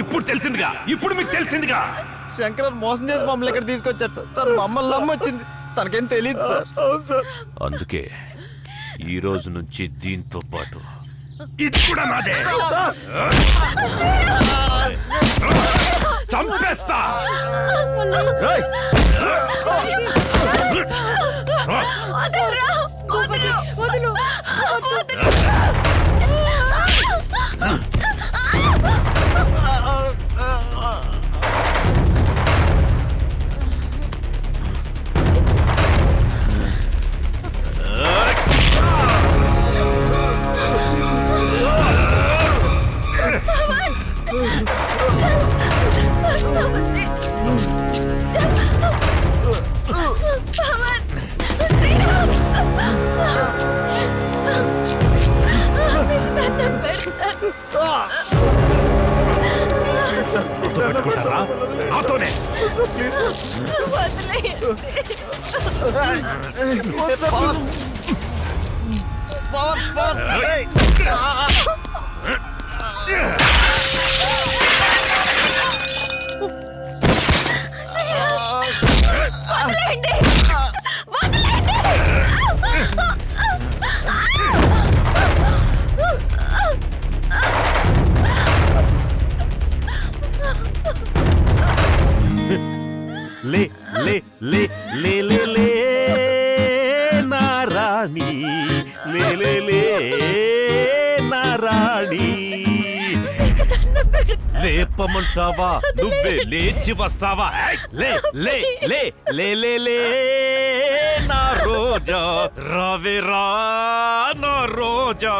ఇప్పుడు తెలిసిందిగా, ఇప్పుడు మీకు తెలిసిందిగా. శంకర్ మోసం చేసి మమ్మల్ని ఇక్కడ తీసుకొచ్చాడు సార్. తను మమ్మల్ని నమ్మొచ్చింది, తనకేం తెలియదు సార్. అవును సార్. అందుకే ఈ రోజు నుంచి దీంతో పాటు ఇది కూడా నాదే. చంపేస్తా. పెట్టుకుంటారా నాతోనే? లే లే లే లే లే లే నారాణి, లే లే లే నారాణి. లేపమంటావా నువ్వే లేచి వస్తావా? లే లే లే లే లే లే నా రోజా, రావే రా నా రోజా.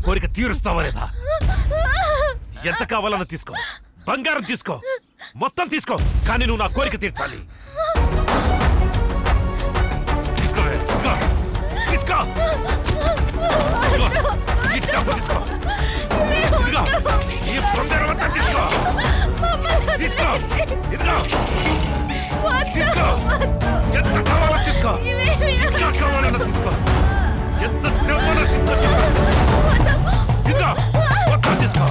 కోరిక తీరుస్తావా లేదా? ఎంత కావాలన్నా తీసుకో, బంగారం తీసుకో, మొత్తం తీసుకో, కానీ నువ్వు నా కోరిక తీర్చాలి. తీసుకో తీసుకో తీసుకో, ఈ బంగారం అంతా తీసుకో, తీసుకో తీసుకో, ఎంత కావాలో తీసుకో, ఎంత కావాలన్నా తీసుకో, ఎంత కావాలో తీసుకో, తీసుకో మొత్తం తీసుకో.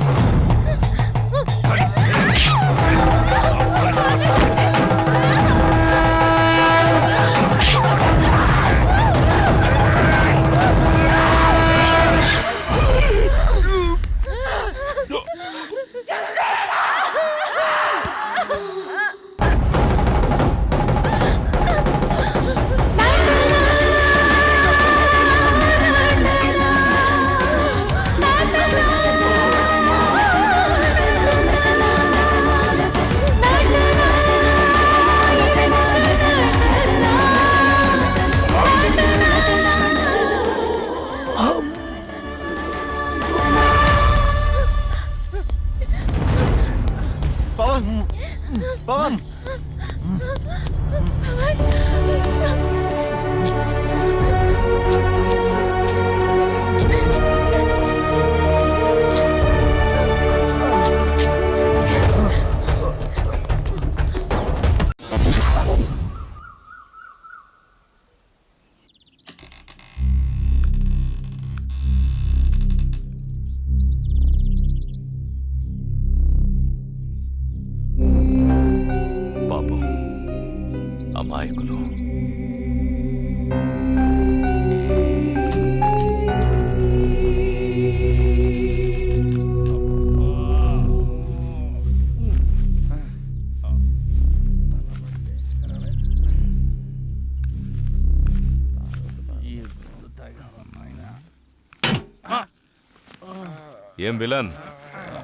ఏం విలన్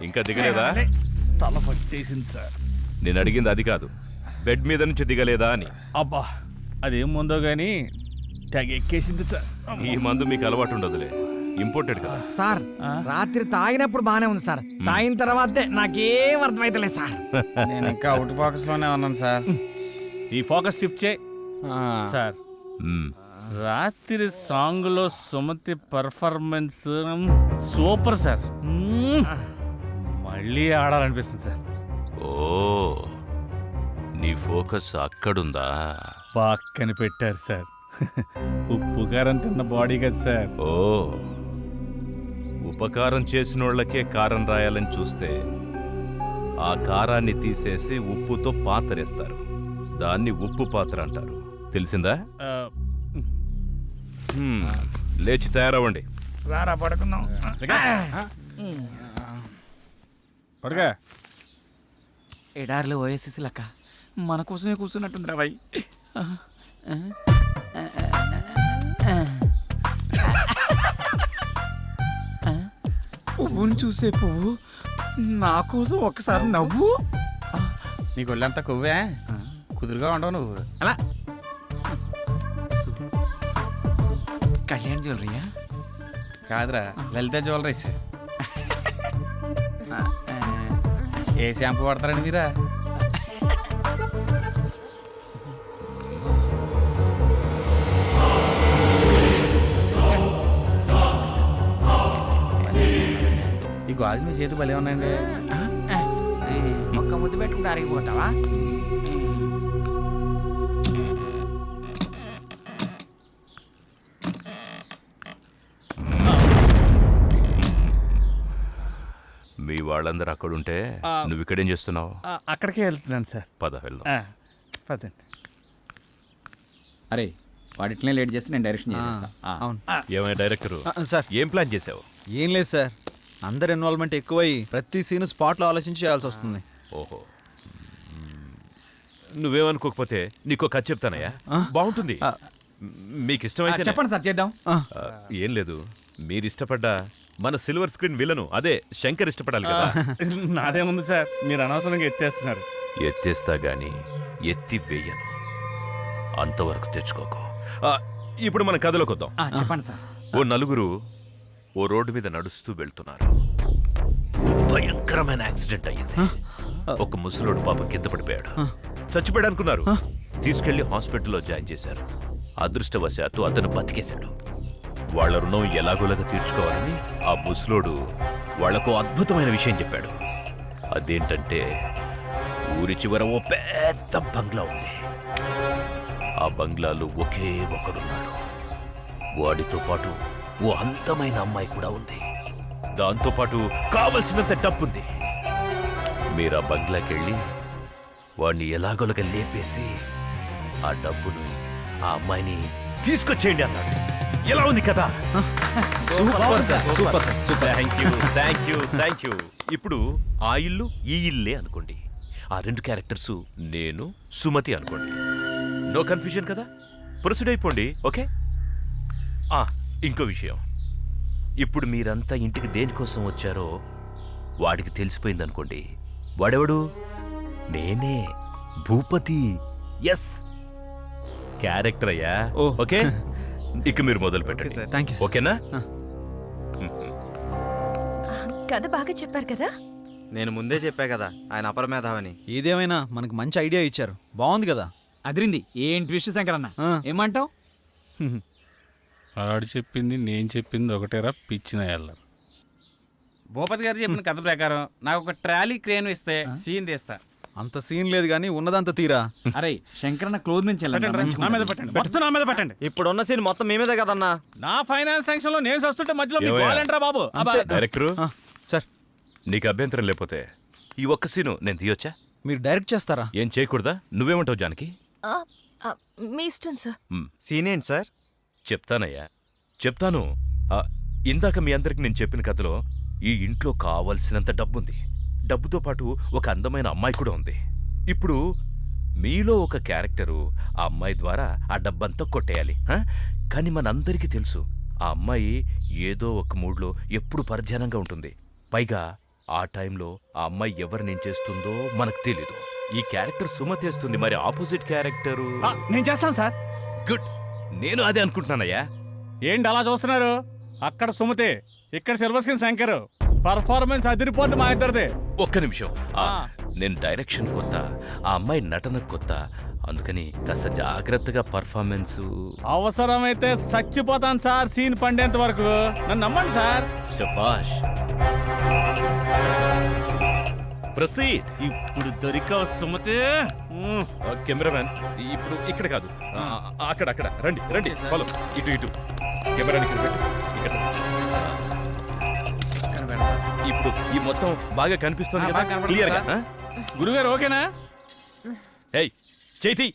ఇంకా దిగలేదా? తల పట్టేసింది సార్. నేను అడిగింది అది కాదు, బెడ్ మీద నుంచి దిగలేదా అని. అబ్బా అదేం ముందో గానీ తెగ ఎక్కేసింది సార్. ఈ మందు మీకు అలవాటు ఉండదులే, ఇంపోర్టెడ్ కదా. సార్ రాత్రి తాగినప్పుడు బానే ఉంది సార్, తాగిన తర్వాతే నాకేం అర్థమైతలేదు సార్. నేను ఇంకా అవుట్ ఫోకస్ లోనే ఉన్నాను సార్. ఈ ఫోకస్ షిఫ్ట్ చేయి సార్. మ్మ్. రాత్రి సాంగ్ లో సుమతి పర్ఫార్మెన్స్ సూపర్ సార్. మళ్ళీ ఆడాలనిపిస్తుంది సార్. ఓ, నీ ఫోకస్ అక్కడుందా? పక్కన పెట్టారు సార్. ఉప్పు కారం తిన్న బాడీ కదా సార్. ఓ, ఉపకారం చేసినోళ్ళకే కారం రాయాలని చూస్తే ఆ కారాన్ని తీసేసి ఉప్పుతో పాతరేస్తారు. దాన్ని ఉప్పు పాత్ర అంటారు, తెలిసిందా? ఆ, లేచి తయారవ్వండి. రారా పడుకుందాం. పడుగా ఎడార్లో ఓఎస్ఎస్ లెక్క మన కోసమే కూర్చున్నట్టుందిరా బాయ్. పువ్వుని చూసే పువ్వు నా కోసం ఒక్కసారి నవ్వు. నీకు ఒళ్ళంతా కొవ్వే, కుదురుగా ఉండవు నువ్వు. అలా కళ్యాణ్ జ్యువెలరీయా? కాదురా, లలిత జ్యువెలరీస్. ఏ షాంపూ వాడతారండి మీరా? ఈ గాజు మీ చేతి భలే ఉన్నాయండి. ఒక్క ముద్దు పెట్టుకుంటే అరిగిపోతావా? మీ వాళ్ళందరూ అక్కడుంటే నువ్వు ఇక్కడేం చేస్తున్నావు? అక్కడికే వెళ్తున్నాను సార్. పద వెళ్దాం. పదండి. అరే వాడిట్లనే లేట్ చేస్తే నేను డైరెక్షన్ చేసేస్తా. అవును ఏమైనా డైరెక్టరు సార్. ఏం ప్లాన్ చేసావు? ఏం లేదు సార్, అందరు ఇన్వాల్వ్మెంట్ ఎక్కువై ప్రతి సీన్ స్పాట్లో ఆలోచించి చేయాల్సి వస్తుంది. ఓహో, నువ్వేమనుకోకపోతే నీకు కథ చెప్తానయ్యా, బాగుంటుంది. మీకు ఇష్టమైతే చెప్పండి సార్ చేద్దాం. ఏం లేదు, మీరు ఇష్టపడ్డ మన సిల్వర్ స్క్రీన్ విలను అదే శంకర్ ఇష్టపడాలి కదా. నాదేముంది సార్, మీరు అనవసరంగా ఎత్తేస్తున్నారు. ఎత్తేస్తా గాని ఎత్తి వేయను, అంతవరకు తెచ్చుకోకు. ఇప్పుడు మన కథలోకి వద్దాం. చెప్పండి సార్. ఓ నలుగురు ఓ రోడ్డు మీద నడుస్తూ వెళ్తున్నారు. భయంకరమైన యాక్సిడెంట్ అయ్యింది. ఒక ముసలోడు పాపం కింద పడిపోయాడు. చచ్చిపోయాడు అనుకున్నారు, తీసుకెళ్లి హాస్పిటల్లో జాయిన్ చేశారు. అదృష్టవశాత్తు అతను బతికేశాడు. వాళ్ళ రుణం ఎలాగోలాగా తీర్చుకోవాలని ఆ ముసలోడు వాళ్లకు అద్భుతమైన విషయం చెప్పాడు. అదేంటంటే ఊరి చివర ఓ పెద్ద బంగ్లా ఉంది. ఆ బంగ్లాలో ఒకే ఒకడున్నాడు. వాడితో పాటు ఓ అందమైన అమ్మాయి కూడా ఉంది. దాంతోపాటు కావలసినంత డబ్బుంది. మీరు ఆ బంగ్లాకెళ్ళి వాడిని ఎలాగోలాగా లేపేసి ఆ డబ్బును ఆ అమ్మాయిని తీసుకొచ్చేయండి అన్నాడు. ఎలా ఉంది కదా? Super sir, super sir. Thank you. ఇప్పుడు ఆ ఇల్లు ఈ ఇల్లే అనుకోండి. ఆ రెండు క్యారెక్టర్స్ నేను, సుమతి అనుకోండి. నో కన్ఫ్యూజన్ కదా? ప్రొసీడ్ అయిపోండి. ఓకే. ఇంకో విషయం, ఇప్పుడు మీరంతా ఇంటికి దేనికోసం వచ్చారో వాడికి తెలిసిపోయింది అనుకోండి. వాడెవడు? నేనే, భూపతి. ఎస్, క్యారెక్టర్ అయ్యా. ఓకే, ఇక మీరు మొదలు పెట్టండి. Thank you. ఓకేనా? కథ బాగా చెప్పారు కదా. నేను ముందే చెప్పా కదా ఆయన అపరమేధావని. ఏదేమైనా మనకు మంచి ఐడియా ఇచ్చారు, బాగుంది కదా. అదిరింది. ఏం ట్విస్ట్ శంకర్ అన్న, ఏమంటావు? ఆడు చెప్పింది నేను చెప్పింది ఒకటేరా పిచ్చిన ఎల్లరు. భూపతి గారు చెప్పిన కథ ప్రకారం నాకు ఒక ట్రాలీ క్రేన్ ఇస్తే సీన్ తీస్తా. అంత సీన్ లేదు కానీ ఉన్నదంత తీరా. అరే శంకరన్న క్లోజ్ నుంచి నా మీద పెట్టండి, మొత్తం నా మీద పెట్టండి. ఇప్పుడున్న సీన్ మొత్తం మేమేదే కదన్నా. నా ఫైనాన్స్ టెన్షన్ లో నేను సస్తుంటే మధ్యలో మీకు ఏమయ్యా? కావాలంటారా బాబు? డైరెక్టరు, సార్ నీకు అభ్యంతరం లేకపోతే ఈ ఒక్క సీను నేను తీయొచ్చా? మీరు డైరెక్ట్ చేస్తారా? ఏం చేయకూడదా? నువ్వేమంటావు జానకి? ఆ, ఆ, మీ ఇష్టం సార్. సీన్ ఏంటి సార్? చెప్తానయ్యా, చెప్తాను. ఇందాక మీ అందరికి నేను చెప్పిన కథలో ఈ ఇంట్లో కావలసినంత డబ్బుంది. డబ్బుతో పాటు ఒక అందమైన అమ్మాయి కూడా ఉంది. ఇప్పుడు మీలో ఒక క్యారెక్టరు ఆ అమ్మాయి ద్వారా ఆ డబ్బంతా కొట్టేయాలి. కానీ మనందరికీ తెలుసు ఆ అమ్మాయి ఏదో ఒక మూడ్లో ఎప్పుడు పరధ్యానంగా ఉంటుంది. పైగా ఆ టైంలో ఆ అమ్మాయి ఎవరినేం చేస్తుందో మనకు తెలీదు. ఈ క్యారెక్టర్ సుమతి వేస్తుంది, మరి ఆపోజిట్ క్యారెక్టరు నేను చేస్తాను సార్. గుడ్. నేను అదే అనుకుంటున్నానయ్యా. ఏంటి అలా చూస్తున్నారు? అక్కడ సుమతి, ఇక్కడ సిల్వర్ స్క్రీన్ శంకర్. పర్ఫార్మెన్స్ అదిరిపోద్ది మా ఇద్దరిది. ఒక్క నిమిషం. నేను డైరెక్షన్ కొత్త, ఆ అమ్మాయి నటన కొత్త, అందుకని కాస్త జాగ్రత్తగా పర్ఫార్మెన్స్. అవసరమైతే చచ్చిపోతాను సార్ సీన్ పండేంత వరకు. నన్ను నమ్మండి సార్. శబాష్. ప్రొసీడ్. ఇప్పుడు దొరికావు సుమతి. కెమెరామ్యాన్ ఇప్పుడు ఇక్కడ కాదు, అక్కడ అక్కడ రండి రండి, ఫాలో. ఇటు ఇటు కెమెరాని ఇక్కడ పెట్టు. ఇక్కడ. ఇప్పుడు ఈ మొత్తం బాగా కనిపిస్తుంది కదా, బాగా కనపడుతుంది క్లియర్ గా. గురుగారు ఓకేనా? ఏయ్ చేతి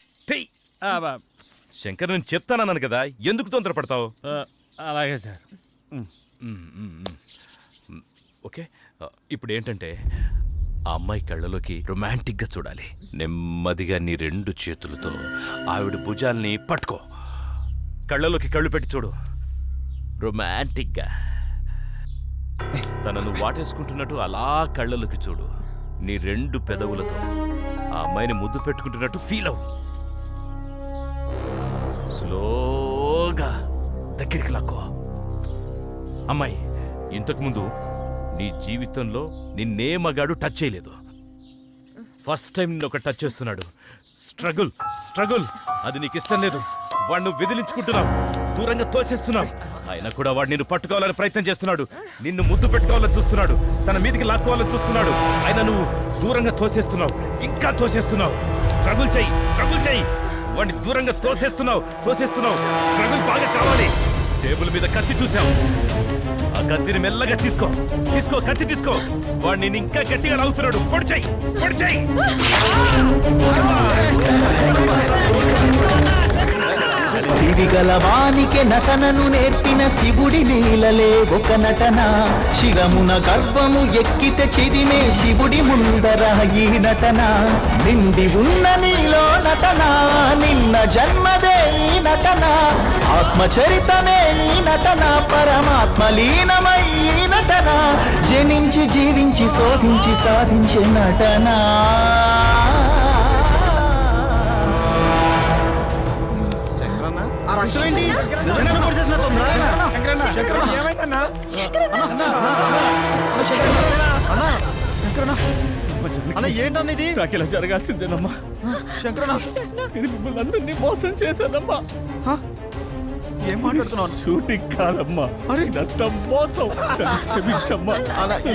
శంకర్, నేను చెప్తానన్నాను కదా, ఎందుకు తొందరపడతావు? అలాగే సార్. ఓకే. ఇప్పుడు ఏంటంటే ఆ అమ్మాయి కళ్ళలోకి రొమాంటిక్ గా చూడాలి. నెమ్మదిగా నీ 2 చేతులతో ఆవిడ భుజాల్ని పట్టుకో, కళ్ళలోకి కళ్ళు పెట్టి చూడు, రొమాంటిక్ గా. తనను వాటేసుకుంటున్నట్టు అలా కళ్ళలోకి చూడు. నీ 2 పెదవులతో ఆ అమ్మాయిని ముద్దు పెట్టుకుంటున్నట్టు ఫీల్ అవు. స్లోగా దగ్గరికి లాక్కో. అమ్మాయి, ఇంతకుముందు నీ జీవితంలో నిన్నే మగాడు టచ్ చేయలేదు. ఫస్ట్ టైం నిన్ను ఒక టచ్ చేస్తున్నాడు. స్ట్రగుల్ స్ట్రగుల్, అది నీకు ఇష్టం లేదు. వాడిని విదిలించుకుంటున్నావు, దూరంగా తోసేస్తున్నావు. అయినా కూడా వాడు నిన్ను పట్టుకోవాలని ప్రయత్నం చేస్తున్నాడు, నిన్ను ముద్దు పెట్టుకోవాలని చూస్తున్నాడు, తన మీదికి లాక్కోవాలని చూస్తున్నాడు. అయినా నువ్వు దూరంగా తోసేస్తున్నావు, ఇంకా తోసేస్తున్నావు. స్ట్రగుల్ చెయ్యి, స్ట్రగుల్ చెయ్యి. వాడిని దూరంగా తోసేస్తున్నావు, తోసేస్తున్నావు. స్ట్రగుల్ బాగా కావాలి. టేబుల్ మీద కత్తి చూసావు, ఆ కత్తిని మెల్లగా తీసుకో, తీసుకో, కత్తి తీసుకో. వాడిని ఇంకా గట్టిగా లాగుతున్నాడు. పొడి చెయ్యి, పొడి చెయ్యి. సిరిగల వానికి నటనను నేర్పిన శివుడి లీలలే ఒక నటన. శిరమున గర్భము ఎక్కితే చిదిమే శివుడి ముందర ఈ నటన. నిండి ఉన్న నీలో నటన, నిన్న జన్మదే ఈ నటన. ఆత్మచరితమే ఈ నటన, పరమాత్మ లీనమై ఈ నటన. జనించి జీవించి శోధించి సాధించే నటన. ఏంటన్నది? నాకు ఇలా జరగాల్సిందేనమ్మా. నేను మిమ్మల్ని అందరినీ మోసం చేశానమ్మా. ఏం మాట్లాడుతున్నావు? షూటింగ్ కాదమ్మా, ఇదంతా మోసం. క్షమించమ్మా.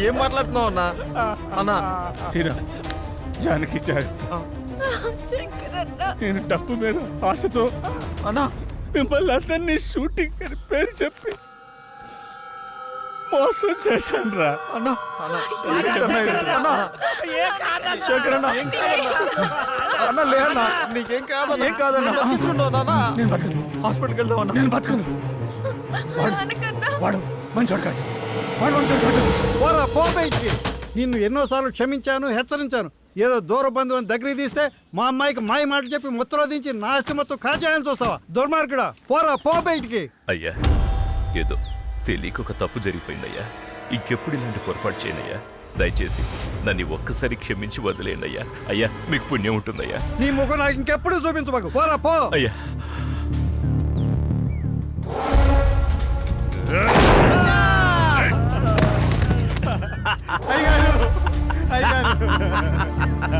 ఏం మాట్లాడుతున్నావు అన్నా? అన్నా తీరా జానకి జాగ్రత్త. నేను డబ్బు మీద ఆశతో అన్నా మిమ్మల్ని అందరినీ షూటింగ్ అని పేరు చెప్పి మోసం చేశాను రా. అన్నా శంకర్ అన్నా, అన్నా లే అన్నా, నీకేం కాదన్నా. ఏం కాదన్నా, నేను బతకను. హాస్పిటల్కి వెళ్దాం అన్నా. నేను బతకను. వాడు మంచోడు కాదు, వాడు మంచోడు కాదు. పోరా పో బయటికి. నిన్ను ఎన్నోసార్లు క్షమించాను, హెచ్చరించాను. ఏదో దూర బంధువుని దగ్గరికి తీస్తే మా అమ్మాయికి మాయ మాటలు చెప్పి ముత్తలో దించి నా ఆస్తి మొత్తం కాజేయాలని చూస్తావా? దుర్మార్గుడా, పోరా పో బయటికి. అయ్యా, ఏదో తెలియక ఒక తప్పు జరిగిపోయిందయ్యా. ఇంకెప్పుడు ఇలాంటి పొరపాటు చేయనయ్యా. దయచేసి నన్ను ఒక్కసారి క్షమించి వదిలేయండి అయ్యా. అయ్యా, మీకు పుణ్యం ఉంటుందయ్యా. నీ ముఖం నాకు ఇంకెప్పుడు చూపించబాకు. పోరా పో. అయ్యా,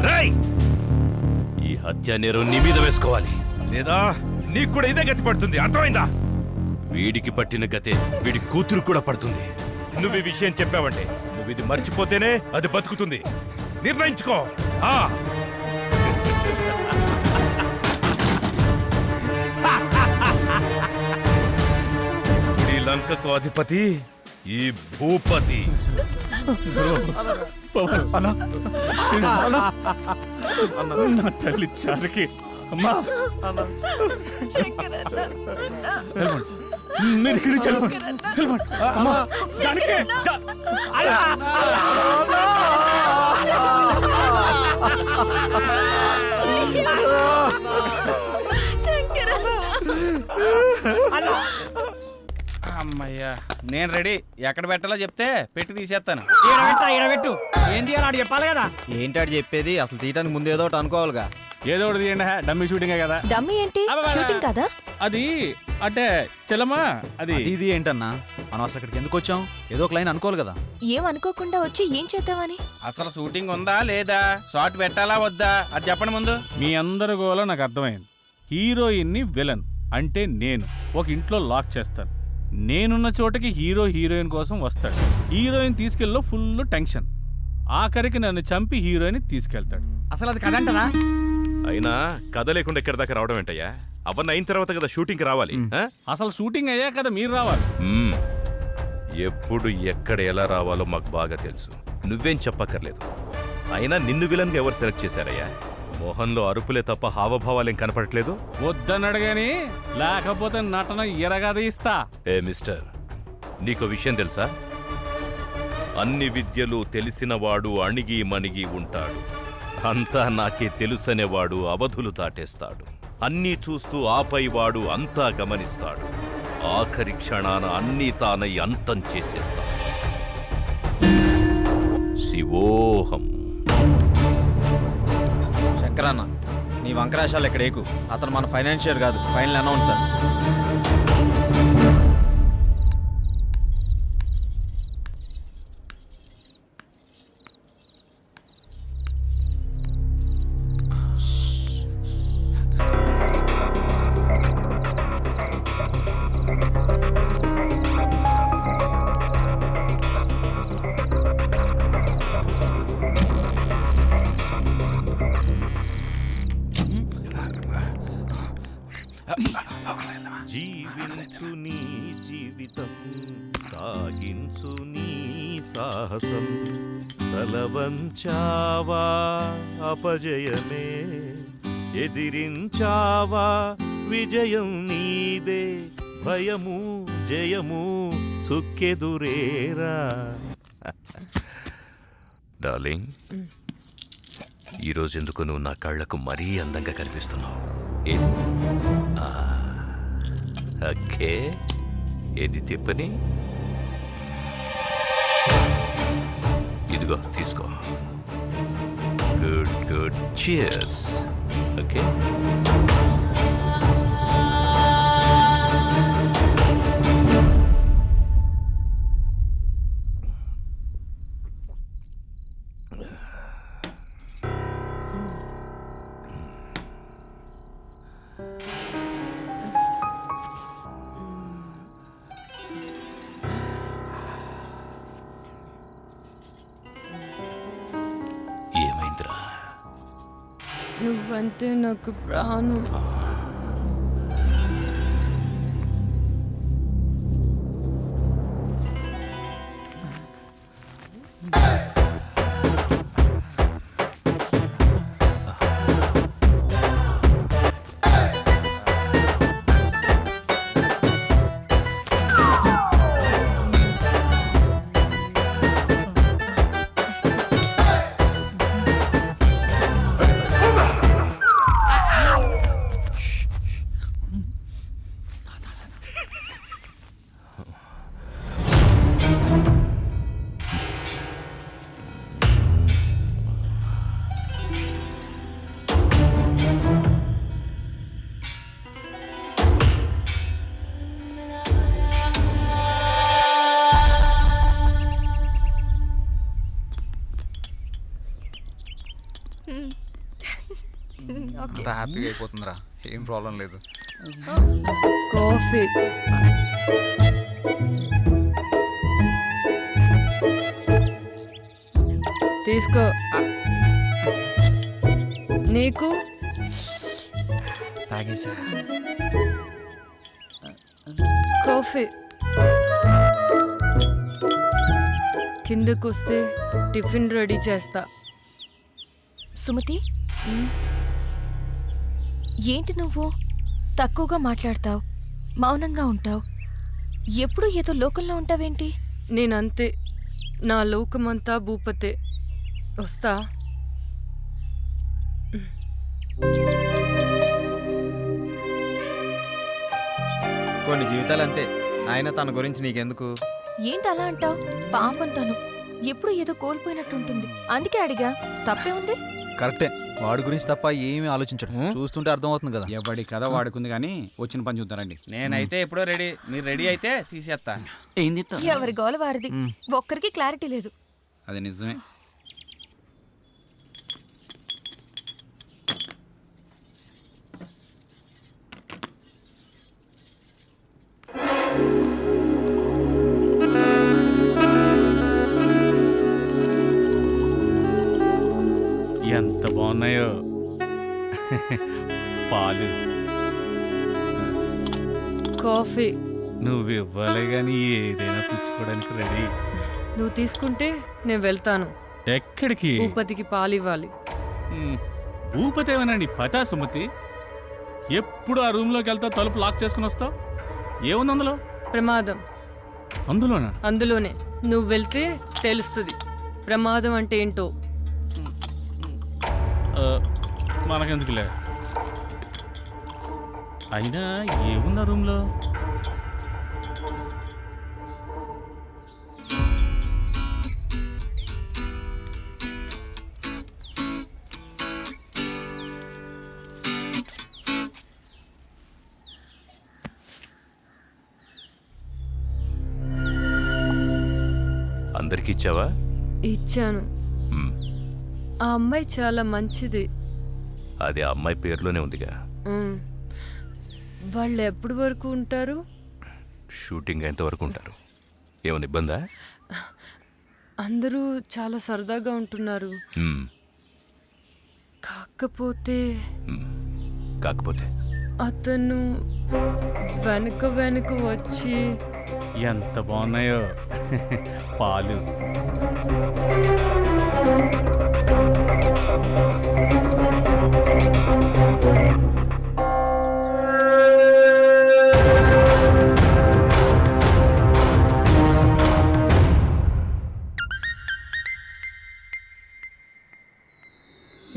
రేయ్! ఈ హత్య నేరం నీ మీద వేసుకోవాలి, లేదా నీకు కూడా ఇదే గతి పడుతుంది. అర్థమైందా? వీడికి పట్టిన గతే వీడి కూతురు కూడా పడుతుంది. నువ్వు ఈ విషయం చెప్పావంటే, నువ్వు ఇది మర్చిపోతేనే అది బతుకుతుంది. నిర్ణయించుకో. ఈ లంకకు అధిపతి ఈ భూపతి. నా తల్లి చారకి అమ్మా, మీరు ఇక్కడి నుంచి వెళ్ళిపోండి. అమ్మా, జానకి, అమ్మయ్యా, నేను రెడీ. ఎక్కడ పెట్టాలో చెప్తే పెట్టి తీసేస్తాను. ఈడబెట్టు ఏంది అని చెప్పాలి కదా. ఏంటాడు చెప్పేది? అసలు తీయటానికి ముందు ఏదో ఒకటి అనుకోవాలిగా. ఏదో ఒకటి తీయండి డమ్మీ షూటింగే కదా. డమ్మీ ఏంటి? అబ్బబ్బా. షూటింగ్ కదా? అది అంటే చెల్లమ్మా అది ఇది ఏంటన్నా, మనం అసలు ఇక్కడికి ఎందుకు వచ్చాం? ఏదో ఒక లైన్ అనుకోవాలి కదా. ఏం అనుకోకుండా వచ్చి ఏం చేద్దామని? అసలు షూటింగ్ ఉందా లేదా, షార్ట్ పెట్టాలా వద్దా, అది చెప్పండి ముందు. మీ అందరి గోల నాకు అర్థమైంది. హీరోయిన్ని విలన్ అంటే నేను ఒక ఇంట్లో లాక్ చేస్తాను. నేనున్న చోటకి హీరోయిన్ కోసం వస్తాడు. హీరోయిన్ తీసుకెళ్ళి ఫుల్ టెన్షన్. ఆఖరికి నన్ను చంపి హీరోయిన్ తీసుకెళ్తాడు. అసలు అది కదంటరా? అయినా కథ లేకుండా ఎక్కడి దాకా రావడం ఏంటయ్యా? అవన్నీ అయిన తర్వాత కదా షూటింగ్కి రావాలి. ఆ? అసలు షూటింగ్ అయ్యాక కదా మీరు రావాలి. మ్మ్. ఎప్పుడు ఎక్కడ ఎలా రావాలో మాకు బాగా తెలుసు. నువ్వేం చెప్పక్కర్లేదు. అయినా నిన్ను విలన్గా ఎవరు సెలెక్ట్ చేశారయ్యా? మోహన్లో అరుపులే తప్ప హావభావాలేం కనపడట్లేదు. వద్దన్నాడు గాని లేకపోతే నటన ఎరగదీస్తా. ఏ మిస్టర్, నీకో విషయం తెలుసా? అన్ని విద్యలు తెలిసినవాడు అణిగి మణిగి ఉంటాడు. అంతా నాకే తెలుసనేవాడు అవధులు దాటేస్తాడు. అన్నీ చూస్తూ ఆపై వాడు అంతా గమనిస్తాడు. ఆఖరి క్షణాన అన్నీ తానై అంతం చేసేస్తాడు. శివోహం. శంకరన్న, నీ వంకరాశాలు ఎక్కడ ఏకు. అతను మన ఫైనాన్షియర్ కాదు, ఫైనల్ అనౌన్సర్. జీవించు నీ జీవితం, సాగించు నీ సాహసం. తలవంచావా అపజయమే, ఎదిరించావా విజయం నీదే. భయము జయము చుక్కెదురేరా. డార్లింగ్, ఈరోజు ఎందుకు నువ్వు నా కళ్ళకు మరీ అందంగా కనిపిస్తున్నావు? ఏది? ఓకే, ఏది తిప్పని? ఇదిగో తీసుకో. Good good, cheers. ఓకే. ఏమైందిరా? నువ్వంటే నాకు ప్రాణం. అంత హ్యాపీగా అయిపోతుందిరా, ఏం ప్రాబ్లం లేదు. కాఫీ. తీసుకో. నీకు తాగేసా. కాఫీ. కిందకొస్తే టిఫిన్ రెడీ చేస్తా. సుమతి, ఏంటి నువ్వు తక్కువగా మాట్లాడతావు, మౌనంగా ఉంటావు, ఎప్పుడు ఏదో లోకంలో ఉంటావేంటి? నేనంతే, నా లోకమంతా భూపతే. వస్తా. కొన్ని జీవితాలు అంతే, ఆయన తన గురించి నీకెందుకు? ఏంటి అలా అంటావు? పాపం తను ఎప్పుడు ఏదో కోల్పోయినట్టుంటుంది, అందుకే అడిగా. తప్పే ఉంది? కరెక్టే, వాడి గురించి తప్ప ఏమీ ఆలోచించడు. చూస్తుంటే అర్థమవుతుంది కదా. ఎవడి కథ వాడుకుంది కానీ వచ్చిన పని చూద్దారండి. నేనైతే ఎప్పుడో రెడీ. మీరు రెడీ అయితే తీసేస్తా. ఏం చెప్తా? ఎవరి గోల వారిది, ఒక్కరికి క్లారిటీ లేదు. అది నిజమే. ఎంత బాగున్నాయో పాలు. కాఫీ నువ్వు ఇవ్వాలి కానీ ఏదైనా పుచ్చుకోవడానికి రెడీ. నువ్వు తీసుకుంటే నేను వెళ్తాను. ఎక్కడికి? భూపతికి పాలు ఇవ్వాలి. భూపతి ఏమనండి పటా సుమతి. ఎప్పుడు ఆ రూమ్లోకి వెళ్తా తలుపు లాక్ చేసుకుని వస్తావు. ఏముంది అందులో? ప్రమాదం. అందులోనా? అందులోనే. నువ్వు వెళ్తే తెలుస్తుంది ప్రమాదం అంటే ఏంటో. మనకెందుకులే. అయినా ఏముంది ఆ రూమ్లో? అందరికి ఇచ్చావా? ఇచ్చాను. మ్మ్. ఆ అమ్మాయి చాలా మంచిది. అది ఆ అమ్మాయి పేరులోనే ఉందిగా. ఉమ్. వాళ్ళు ఎప్పటి వరకు ఉంటారు? షూటింగ్ ఎంతవరకు ఉంటారు? ఏమైనా ఇబ్బందా? అందరూ చాలా సరదాగా ఉంటున్నారు. మ్మ్. కాకపోతే మ్మ్. కాకపోతే అతను వెనక వెనక వచ్చి. ఎంత బాగున్నాయో పాలు.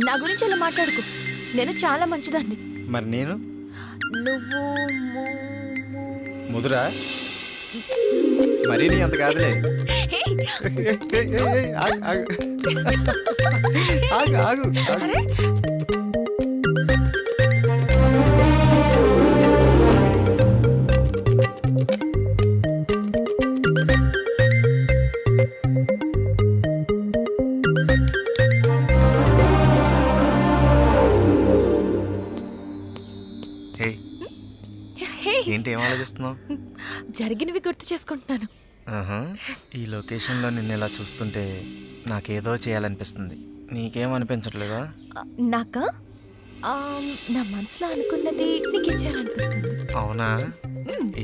నా గురించి అలా మాట్లాడుకో. నేను చాలా మంచిదాన్ని. మరి నేను నువ్వు ముదురా? మరీ నీ అంత కాదులే. హే, ఆగు, ఆగు. ఆగు, ఆగు, ఆగు. అరే హే, ఏంటి ఏం ఆలోచిస్తున్నావు? జరిగినవి గుర్తు చేసుకుంటున్నాను. ఈ లొకేషన్లో నిన్ను ఇలా చూస్తుంటే నాకేదో చేయాలనిపిస్తుంది. నీకేం అనిపించట్లేదా? నాకా నా మనసులో అనుకున్నది నీకు ఇచ్చేయాలనిపిస్తుంది. అవునా?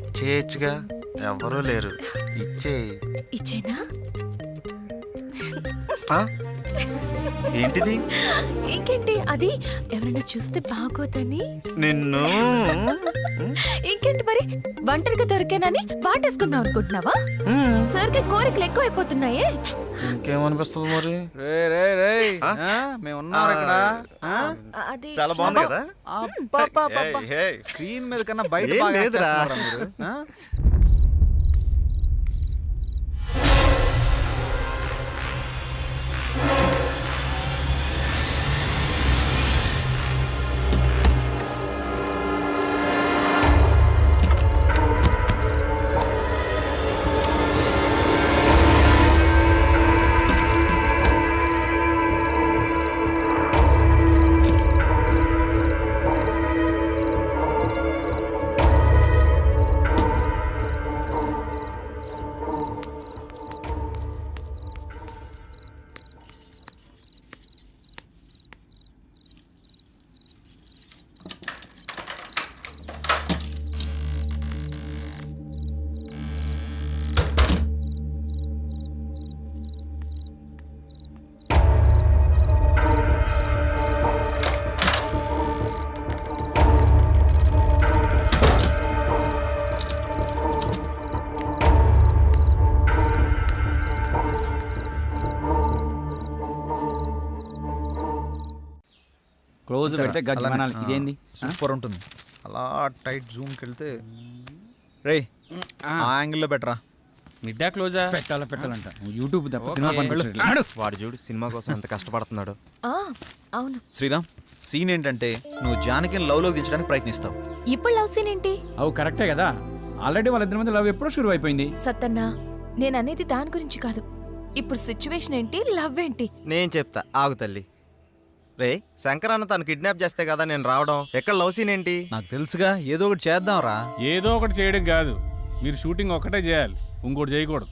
ఇచ్చేయచ్చుగా, ఎవరూ లేరు. ఇచ్చేనా? ఏంటిది? ఇంకేంటి, అది ఎవరైనా చూస్తే బాగోదని. నిన్ను ఇంకేంటి మరి, ఒంటరిగా దొరికానని వాటేసుకుందాం అనుకుంటున్నావా? సరికి కోరికలు ఎక్కువైపోతున్నాయే. ఇంకేమనిపిస్తుంది మరి? అది చాలా బాగుంది కదా. స్క్రీన్ మీద కన్నా బయట లేదురా. క్లోజ్ పెడితే గజ్జమనాలి. ఇదేంది? సూపర్ ఉంటుంది. అలా టైట్ జూమ్కి వెళ్తే రేయ్ ఆ యాంగిల్లో బెటరా. మిడ్డా క్లోజా? పెట్టాలంట యూట్యూబ్ తప్ప ఓకే. సినిమా పని వాడు చూడు సినిమా కోసం ఎంత కష్టపడుతున్నాడు. ఆ, అవును. శ్రీరామ్, సీన్ ఏంటంటే నువ్వు జానకిని లవ్లోకి దించడానికి ప్రయత్నిస్తావు. ఇప్పుడు లవ్ సీన్ ఏంటి? అవు కరెక్టే కదా, ఆల్రెడీ వాళ్ళిద్దరి మధ్య లవ్ ఎప్పుడో షురు అయిపోయింది. సత్తన్నా, నేను అనేది దాని గురించి కాదు. ఇప్పుడు సిచ్యువేషన్ ఏంటి, లవ్ ఏంటి? నేను చెప్తా, ఆగు తల్లి. రే, శంకర్ అన్న తను కిడ్నాప్ చేస్తే కదా నేను రావడం. ఎక్కడ లవ్ సీన్ ఏంటి? నాకు తెలుసుగా, ఏదో ఒకటి చేద్దాం రా. ఏదో ఒకటి చేయడం కాదు, మీరు షూటింగ్ ఒకటే చేయాలి, ఇంకోటి చేయకూడదు.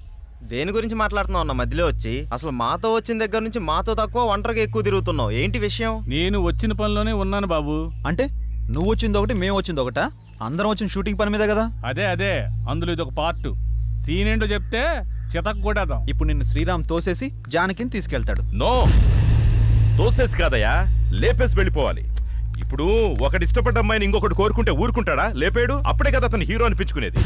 దేని గురించి మాట్లాడుతున్నావు అన్న మధ్యలో వచ్చి? అసలు మాతో వచ్చిన దగ్గర నుంచి మాతో తక్కువ, ఒంటరిగా ఎక్కువ తిరుగుతున్నావు. ఏంటి విషయం? నేను వచ్చిన పనిలోనే ఉన్నాను బాబు. అంటే నువ్వు వచ్చింది ఒకటి, మేము వచ్చింది ఒకటా? అందరం వచ్చిన షూటింగ్ పని మీద కదా. అదే అందులో ఇది ఒక పార్ట్. సీన్ ఏంటో చెప్తే చితక్ కొట్టేద్దాం. ఇప్పుడు నిన్ను శ్రీరామ్ తోసేసి జానకిని తీసుకెళ్తాడు. నో, తోసేసి కాదయ్యా, లేపేసి వెళ్ళిపోవాలి. ఇప్పుడు ఒకటి ఇష్టపడ్డ అమ్మాయిని ఇంకొకటి కోరుకుంటే ఊరుకుంటాడా? లేపాడు, అప్పుడే కదా అతను హీరో అనిపించుకునేది.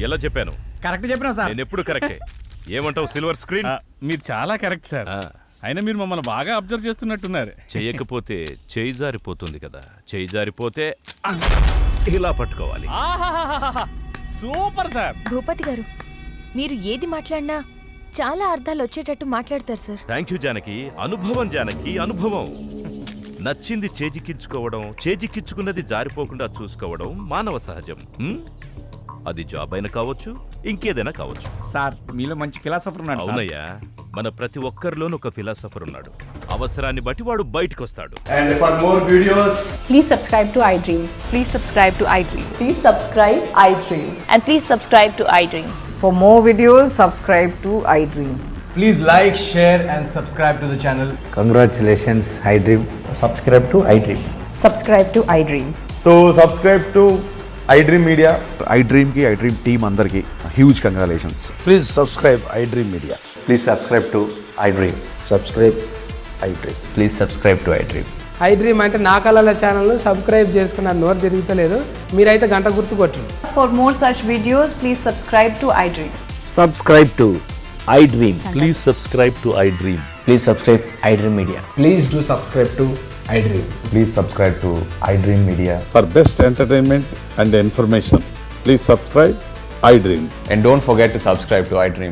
ఎలా చెప్పాను? కరెక్ట్ చెప్పినా సార్. నేను ఎప్పుడు కరెక్టే. ఏమంటావు సిల్వర్ స్క్రీన్? మీరు చాలా కరెక్ట్ సార్. అయినా మీరు మమ్మల్ని బాగా అబ్జర్వ్ చేస్తున్నట్టున్నారు. చెయ్యకపోతే చేయి జారిపోతుంది కదా. చేయి జారిపోతే ఇలా పట్టుకోవాలి. Super sir. భూపతి గారు, మీరు ఏది మాట్లాడినా చాలా అర్థాలు వచ్చేటట్టు మాట్లాడతారు సార్. Thank you Janaki. అనుభవం జానకి, అనుభవం. నచ్చింది చేజిక్కించుకోవడం, చేజిక్కించుకున్నది జారిపోకుండా చూసుకోవడం మానవ సహజం. అది జాబ్ అయినా కావచ్చు, ఇంకేదైనా కావచ్చు. సార్ మీలో మంచి ఫిలాసఫర్ ఉన్నాడు. అవునయ్యా, మన ప్రతి ఒక్కరిలోనూ ఒక ఫిలాసఫర్ ఉన్నాడు. అవసరాన్ని బట్టి వాడు బయటకు వస్తాడు. And for more videos, Please subscribe to iDream. Please subscribe to iDream. Please subscribe iDream. And please subscribe to iDream. For more videos, subscribe to iDream. Please like, share and subscribe to the channel. congratulations, iDream. Subscribe to iDream. Subscribe to iDream. So subscribe to iDream Media. iDream ki iDream team andarki huge congratulations. Please subscribe iDream Media. Please subscribe to iDream. Subscribe iDream. Please subscribe to iDream. iDream అంటే నా కళల channel subscribe చేసుకున్న నోరు తిరుగుతలేదు, మీరైతే గంట గుర్తు కొట్టండి. For more such videos, please subscribe to iDream. Subscribe to iDream. Please subscribe to iDream. Please subscribe iDream Media. Please do subscribe to iDream. Please subscribe to iDream Media. For best entertainment and information, please subscribe iDream. And don't forget to subscribe to iDream.